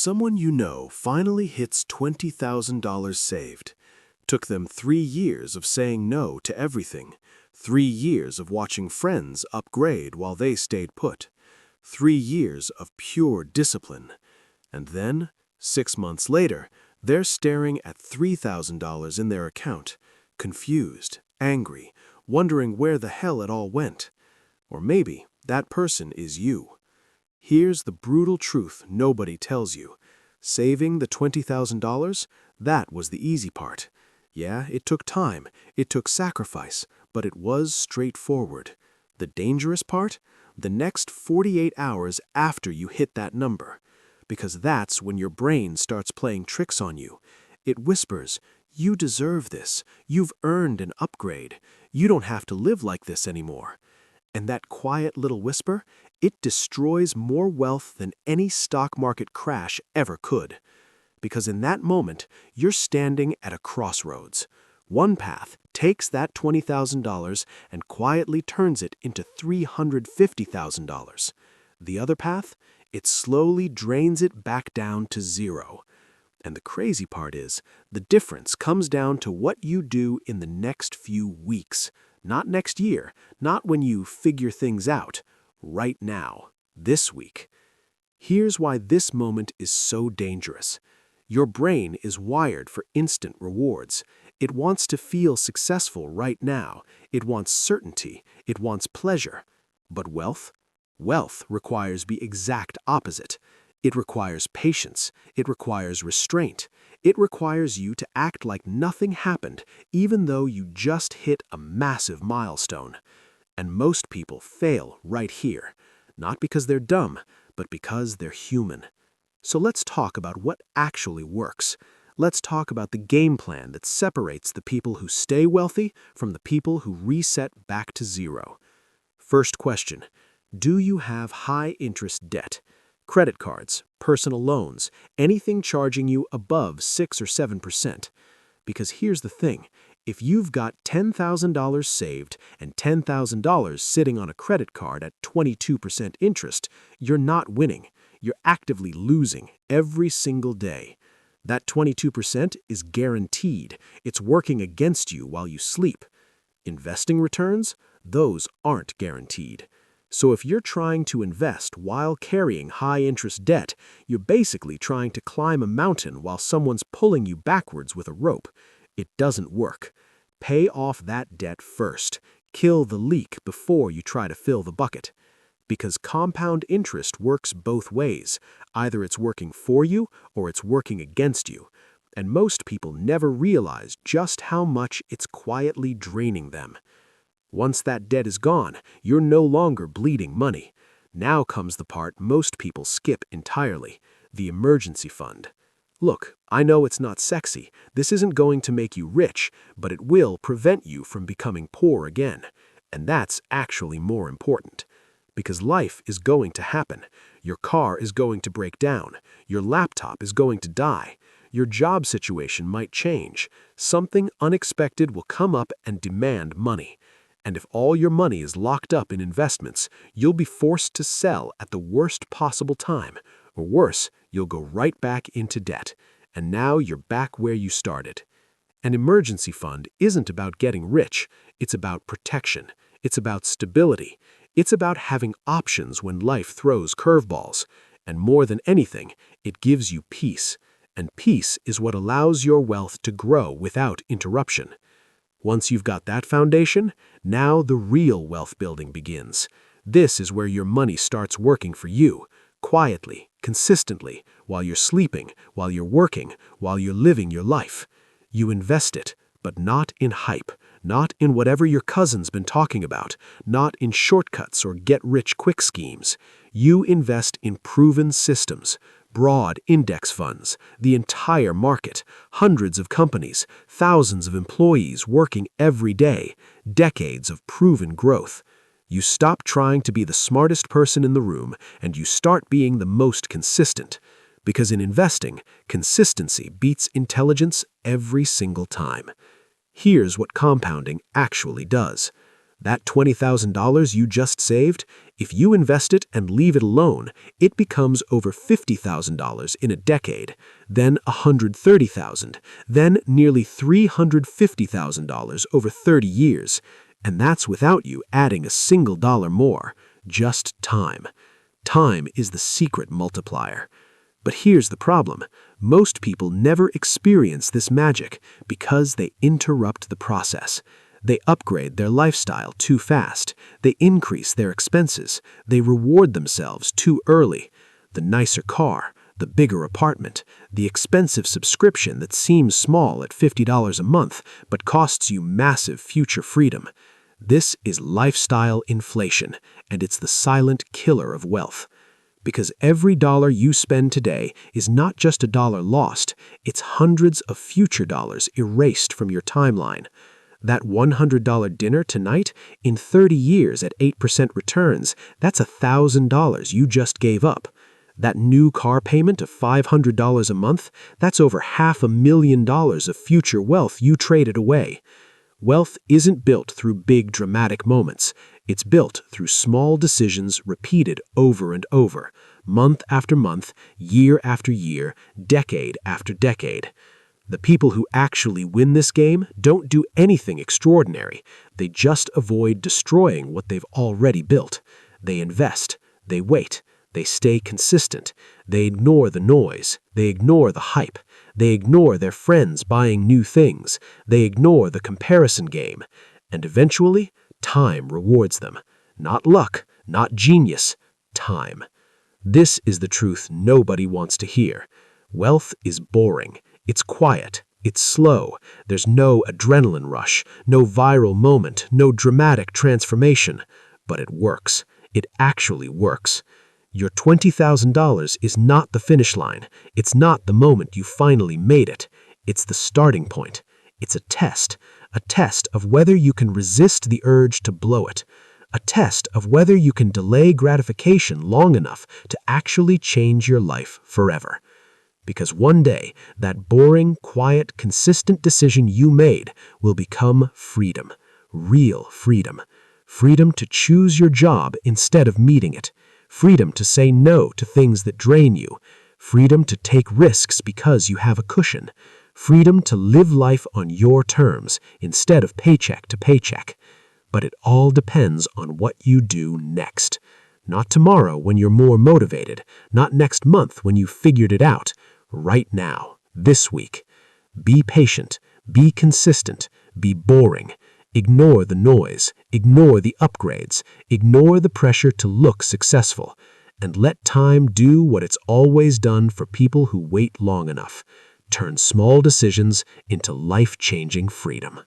Someone you know finally hits $20,000 saved. Took them 3 years of saying no to everything, 3 years of watching friends upgrade while they stayed put, 3 years of pure discipline. And then, 6 months later, they're staring at $3,000 in their account, confused, angry, wondering where the hell it all went. Or maybe that person is you. Here's the brutal truth nobody tells you. Saving the $20,000, that was the easy part. Yeah, it took time, it took sacrifice, but it was straightforward. The dangerous part? The next 48 hours after you hit that number. Because that's when your brain starts playing tricks on you. It whispers, "You deserve this. You've earned an upgrade. You don't have to live like this anymore." And that quiet little whisper, it destroys more wealth than any stock market crash ever could. Because in that moment, you're standing at a crossroads. One path takes that $20,000 and quietly turns it into $350,000. The other path, it slowly drains it back down to zero. And the crazy part is, the difference comes down to what you do in the next few weeks. Not next year, not when you figure things out. Right now, this week. Here's why this moment is so dangerous. Your brain is wired for instant rewards. It wants to feel successful right now. It wants certainty. It wants pleasure. But wealth? Wealth requires the exact opposite. It requires patience. It requires restraint. It requires you to act like nothing happened, even though you just hit a massive milestone. And most people fail right here, not because they're dumb, but because they're human. So let's talk about what actually works. Let's talk about the game plan that separates the people who stay wealthy from the people who reset back to zero. First question, do you have high-interest debt? Credit cards, personal loans, anything charging you above 6 or 7%. Because here's the thing, if you've got $10,000 saved and $10,000 sitting on a credit card at 22% interest, you're not winning. You're actively losing every single day. That 22% is guaranteed. It's working against you while you sleep. Investing returns? Those aren't guaranteed. So if you're trying to invest while carrying high-interest debt, you're basically trying to climb a mountain while someone's pulling you backwards with a rope. It doesn't work. Pay off that debt first. Kill the leak before you try to fill the bucket. Because compound interest works both ways. Either it's working for you or it's working against you. And most people never realize just how much it's quietly draining them. Once that debt is gone, you're no longer bleeding money. Now comes the part most people skip entirely, the emergency fund. Look, I know it's not sexy. This isn't going to make you rich, but it will prevent you from becoming poor again. And that's actually more important. Because life is going to happen. Your car is going to break down. Your laptop is going to die. Your job situation might change. Something unexpected will come up and demand money. And if all your money is locked up in investments, you'll be forced to sell at the worst possible time. Or worse, you'll go right back into debt. And now you're back where you started. An emergency fund isn't about getting rich. It's about protection. It's about stability. It's about having options when life throws curveballs. And more than anything, it gives you peace. And peace is what allows your wealth to grow without interruption. Once you've got that foundation, now the real wealth building begins. This is where your money starts working for you, quietly, consistently, while you're sleeping, while you're working, while you're living your life. You invest it, but not in hype, not in whatever your cousin's been talking about, not in shortcuts or get-rich-quick schemes. You invest in proven systems. Broad index funds, the entire market, hundreds of companies, thousands of employees working every day, decades of proven growth. You stop trying to be the smartest person in the room and you start being the most consistent. Because in investing, consistency beats intelligence every single time. Here's what compounding actually does. That $20,000 you just saved, If you invest it and leave it alone, it becomes over $50,000 in a decade, then $130,000, then nearly $350,000 over 30 years. And that's without you adding a single dollar more, just time. Time is the secret multiplier. But here's the problem. Most people never experience this magic because they interrupt the process. They upgrade their lifestyle too fast. They increase their expenses. They reward themselves too early. The nicer car, the bigger apartment, the expensive subscription that seems small at $50 a month but costs you massive future freedom. This is lifestyle inflation, and it's the silent killer of wealth. Because every dollar you spend today is not just a dollar lost, it's hundreds of future dollars erased from your timeline. That $100 dinner tonight, in 30 years at 8% returns, that's $1,000 you just gave up. That new car payment of $500 a month, that's over $500,000 of future wealth you traded away. Wealth isn't built through big dramatic moments. It's built through small decisions repeated over and over, month after month, year after year, decade after decade. The people who actually win this game don't do anything extraordinary. They just avoid destroying what they've already built. They invest. They wait. They stay consistent. They ignore the noise. They ignore the hype. They ignore their friends buying new things. They ignore the comparison game. And eventually, time rewards them. Not luck, not genius, time. This is the truth nobody wants to hear. Wealth is boring. It's quiet. It's slow. There's no adrenaline rush, no viral moment, no dramatic transformation. But it works. It actually works. Your $20,000 is not the finish line. It's not the moment you finally made it. It's the starting point. It's a test of whether you can resist the urge to blow it, a test of whether you can delay gratification long enough to actually change your life forever. Because one day, that boring, quiet, consistent decision you made will become freedom, real freedom. Freedom to choose your job instead of meeting it. Freedom to say no to things that drain you. Freedom to take risks because you have a cushion. Freedom to live life on your terms instead of paycheck to paycheck. But it all depends on what you do next. Not tomorrow when you're more motivated. Not next month when you've figured it out. Right now, this week. Be patient. Be consistent. Be boring. Ignore the noise. Ignore the upgrades. Ignore the pressure to look successful. And let time do what it's always done for people who wait long enough. Turn small decisions into life-changing freedom.